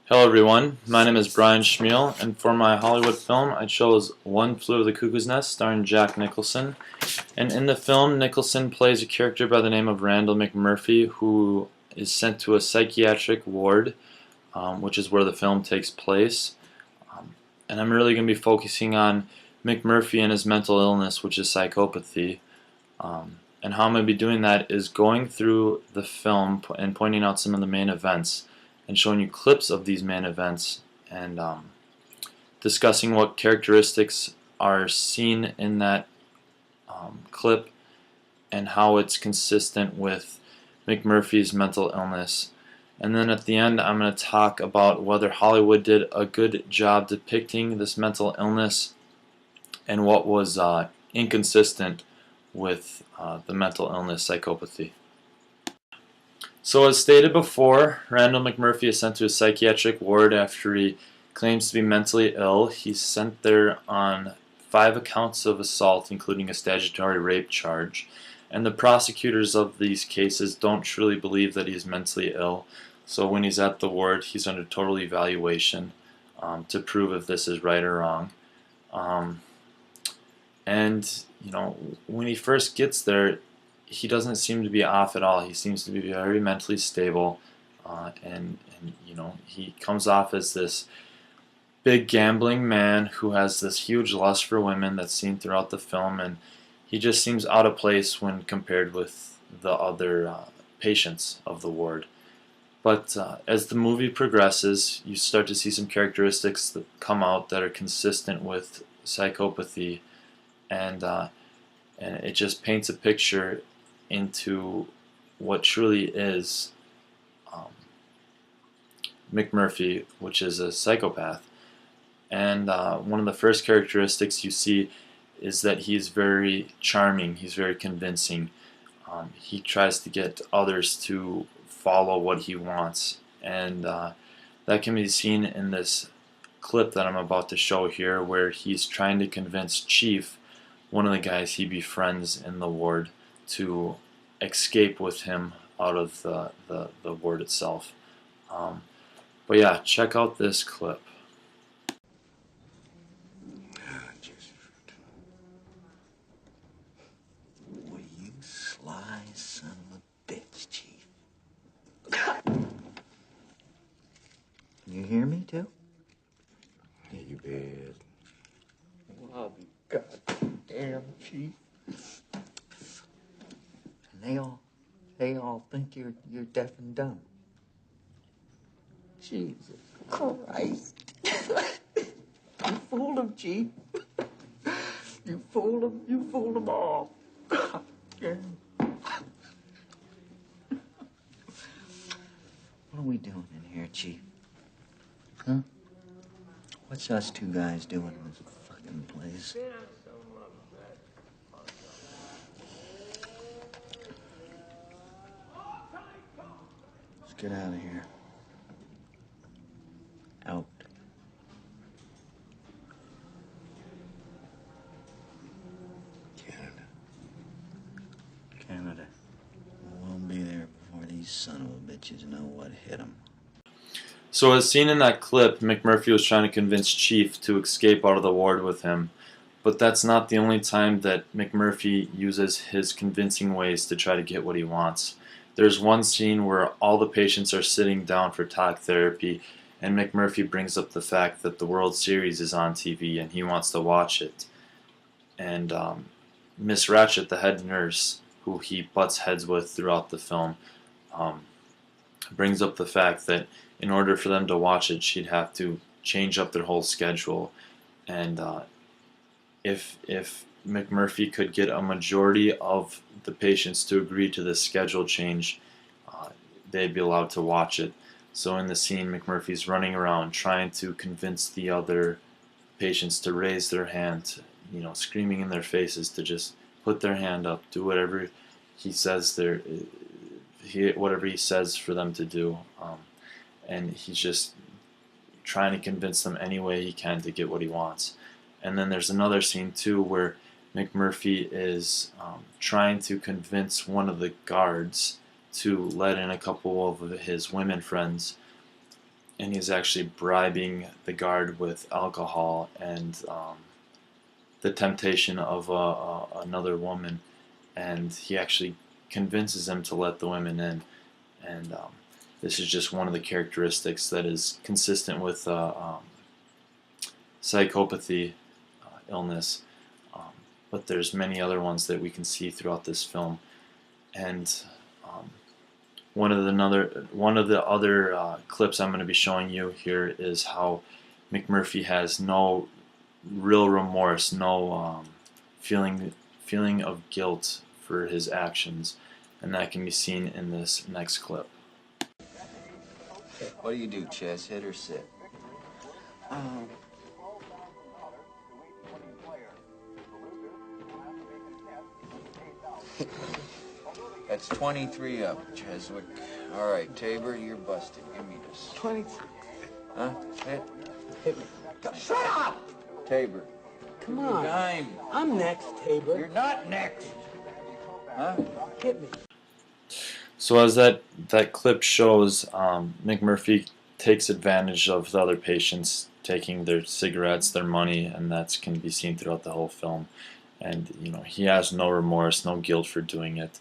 Hello everyone, my name is Brian Schmiel, and for my Hollywood film I chose One Flew Over the Cuckoo's Nest starring Jack Nicholson. And in the film, Nicholson plays a character by the name of Randall McMurphy who is sent to a psychiatric ward, which is where the film takes place. Um, and I'm really going to be focusing on McMurphy and his mental illness, which is psychopathy. And how I'm going to be doing that is going through the film and pointing out some of the main events and showing you clips of these main events and discussing what characteristics are seen in that clip and how it's consistent with McMurphy's mental illness. And then at the end I'm going to talk about whether Hollywood did a good job depicting this mental illness and what was inconsistent with the mental illness psychopathy. So as stated before, Randall McMurphy is sent to a psychiatric ward after he claims to be mentally ill. He's sent there on 5 accounts of assault, including a statutory rape charge. And the prosecutors of these cases don't truly believe that he's mentally ill. So when he's at the ward, he's under total evaluation to prove if this is right or wrong. And when he first gets there, he doesn't seem to be off at all. He seems to be very mentally stable, and he comes off as this big gambling man who has this huge lust for women that's seen throughout the film, and he just seems out of place when compared with the other patients of the ward. But as the movie progresses, you start to see some characteristics that come out that are consistent with psychopathy, and it just paints a picture into what truly is McMurphy, which is a psychopath. And one of the first characteristics you see is that he's very charming, he's very convincing. He tries to get others to follow what he wants, and that can be seen in this clip that I'm about to show here, where he's trying to convince Chief, one of the guys he befriends in the ward, to escape with him out of the ward itself. But yeah, check out this clip. Well, you sly son of a bitch, Chief. You hear me, too? Yeah, you bad. Well, I'll be goddamn, Chief. And they all think you're deaf and dumb. Jesus Christ. You fooled them, Chief. You fooled them all. God damn. What are we doing in here, Chief? Huh? What's us two guys doing in this fucking place? Let's get out of here. Out. Canada. We'll be there before these son of a bitches know what hit them. So as seen in that clip, McMurphy was trying to convince Chief to escape out of the ward with him. But that's not the only time that McMurphy uses his convincing ways to try to get what he wants. There's one scene where all the patients are sitting down for talk therapy, and McMurphy brings up the fact that the World Series is on TV and he wants to watch it. And Miss Ratchet, the head nurse, who he butts heads with throughout the film, brings up the fact that in order for them to watch it, she'd have to change up their whole schedule. And if McMurphy could get a majority of the patients to agree to this schedule change, they'd be allowed to watch it. So in the scene, McMurphy's running around trying to convince the other patients to raise their hand, screaming in their faces to just put their hand up, do whatever he says whatever he says for them to do. And he's just trying to convince them any way he can to get what he wants. And then there's another scene too where McMurphy is trying to convince one of the guards to let in a couple of his women friends and he's actually bribing the guard with alcohol and the temptation of another woman, and he actually convinces him to let the women in. And this is just one of the characteristics that is consistent with psychopathy illness. Um, but there's many other ones that we can see throughout this film. And um, one of the other clips I'm going to be showing you here is how McMurphy has no real remorse, no feeling of guilt for his actions, and that can be seen in this next clip. What do you do, Chess? Hit or sit? That's 23 up, Cheswick. All right, Tabor, you're busted. Give me this. 23. Huh? Hit. Hit me. Shut up! Tabor. Come Give me a on. dime. I'm next, Tabor. You're not next. Huh? Hit me. So as that clip shows, McMurphy takes advantage of the other patients taking their cigarettes, their money, and that can be seen throughout the whole film. And he has no remorse, no guilt for doing it.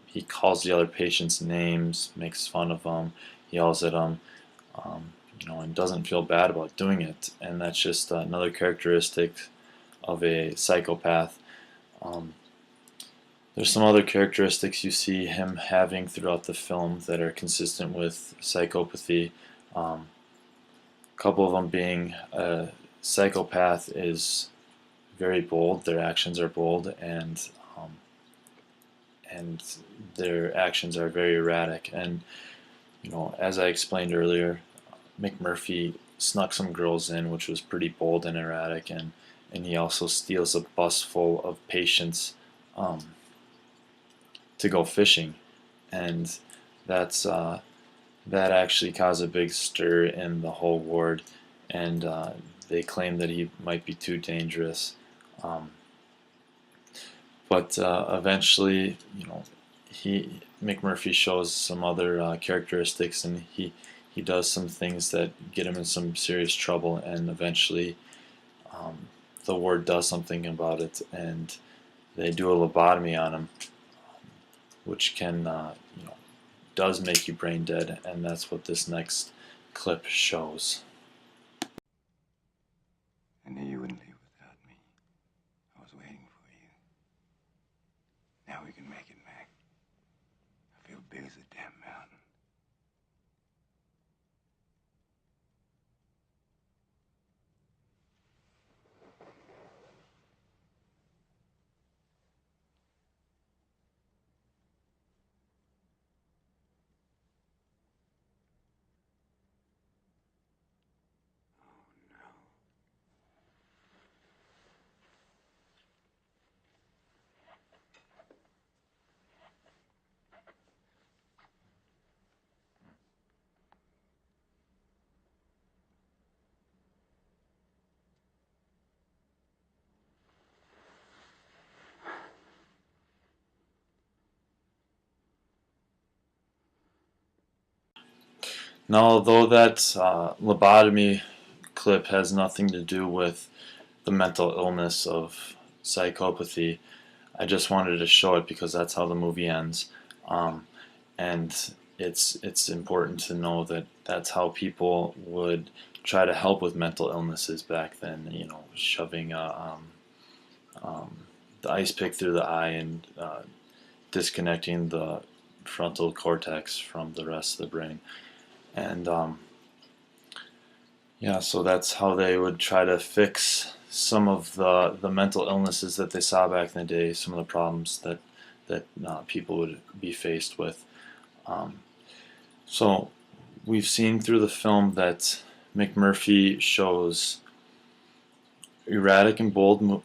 He calls the other patients names, makes fun of them, yells at them, and doesn't feel bad about doing it. And that's just another characteristic of a psychopath. There's some other characteristics you see him having throughout the film that are consistent with psychopathy. A couple of them being a psychopath is very bold. Their actions are bold, and their actions are very erratic. And as I explained earlier, McMurphy snuck some girls in, which was pretty bold and erratic, and he also steals a bus full of patients to go fishing, and that's that actually caused a big stir in the whole ward, and they claim that he might be too dangerous. But eventually, McMurphy shows some other characteristics, and he does some things that get him in some serious trouble, and eventually the ward does something about it, and they do a lobotomy on him, which can does make you brain dead, and that's what this next clip shows. I knew you wouldn't leave without me. I was waiting for you. Now we can make it, Mac. I feel big as a damn mountain. Now, although that lobotomy clip has nothing to do with the mental illness of psychopathy, I just wanted to show it because that's how the movie ends, and it's important to know that that's how people would try to help with mental illnesses back then. Shoving the ice pick through the eye and disconnecting the frontal cortex from the rest of the brain. And yeah, so that's how they would try to fix some of the mental illnesses that they saw back in the day, some of the problems that people would be faced with. So we've seen through the film that McMurphy shows erratic and bold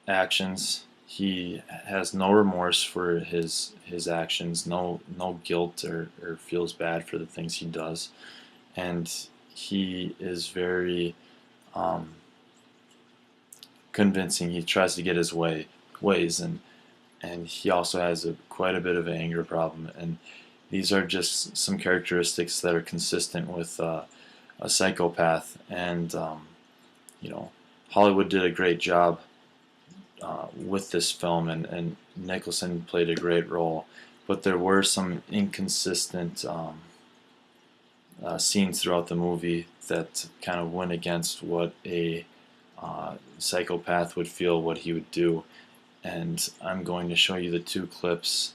actions. He has no remorse for his actions, no guilt or feels bad for the things he does, and he is very convincing. He tries to get his ways, and he also has quite a bit of an anger problem, and These are just some characteristics that are consistent with a psychopath, and you know, Hollywood did a great job with this film, and Nicholson played a great role, but there were some inconsistent scenes throughout the movie that kind of went against what a psychopath would feel, what he would do. And I'm going to show you the two clips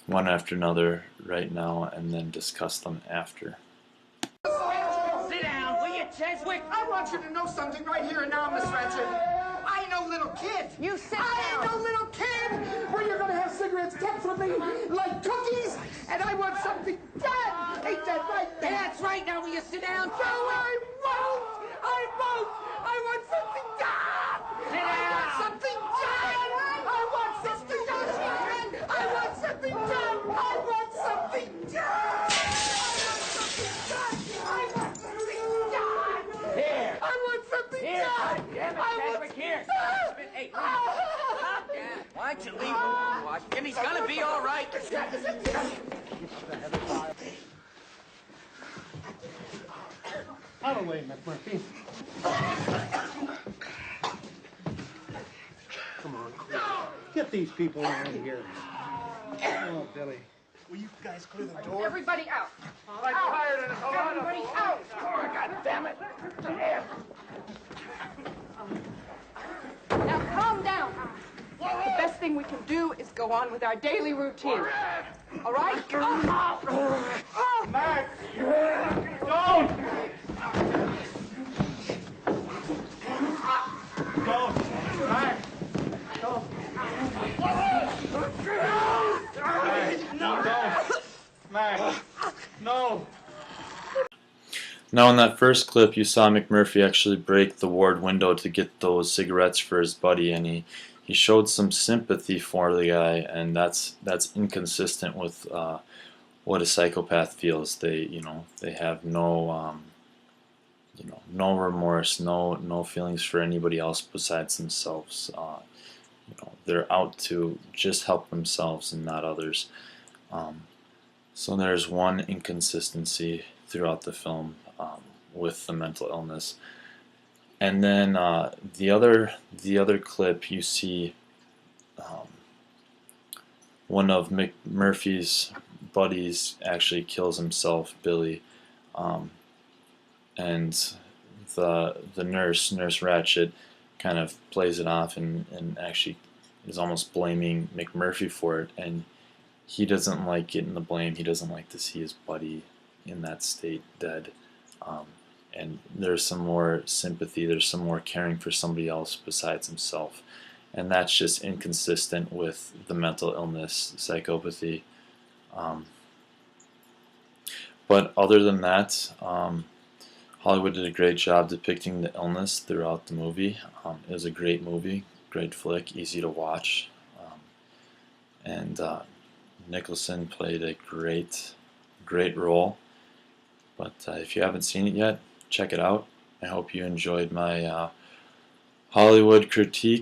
one after another right now, and then discuss them after. Sit down, will you, Cheswick? I want you to know something right here and now, Miss Ratchet. I ain't no little kid. You sit I ain't down. no little kid where you're gonna have cigarettes kept from me like cookies, and I want something done. Ain't that right? Hey, that's right. Now will you sit down? No, I won't. I won't. I want something done. Sit I down. want something done. I want something done. I want something done. I want something done. I want something done. Here. I want something Here, done. goddammit, I want Cheswick, here. something done. Hey, calm down. Why don't you leave him? Watch. Jimmy's gonna be all right. Out of the way, McMurphy. Come on. Get these people out of here. Oh, Billy. Will you guys clear the door? Everybody out. I'm tired of this. Everybody out. Oh, God damn it. Now calm down. The best thing we can do is go on with our daily routine. All right? Max! Don't! Don't! Max! Don't! No! Don't! Max! No! Now in that first clip you saw McMurphy actually break the ward window to get those cigarettes for his buddy, and he showed some sympathy for the guy, and that's inconsistent with what a psychopath feels. They have no no remorse, no feelings for anybody else besides themselves. They're out to just help themselves and not others. So there's one inconsistency throughout the film with the mental illness. And then the other clip, you see one of McMurphy's buddies actually kills himself, Billy, and the nurse Ratchet, kind of plays it off and actually is almost blaming McMurphy for it, and he doesn't like getting the blame. He doesn't like to see his buddy in that state dead. And there's some more sympathy, there's some more caring for somebody else besides himself. And that's just inconsistent with the mental illness, psychopathy. But other than that, Hollywood did a great job depicting the illness throughout the movie. It was a great movie, great flick, easy to watch. And Nicholson played a great role. But if you haven't seen it yet, check it out. I hope you enjoyed my Hollywood critique.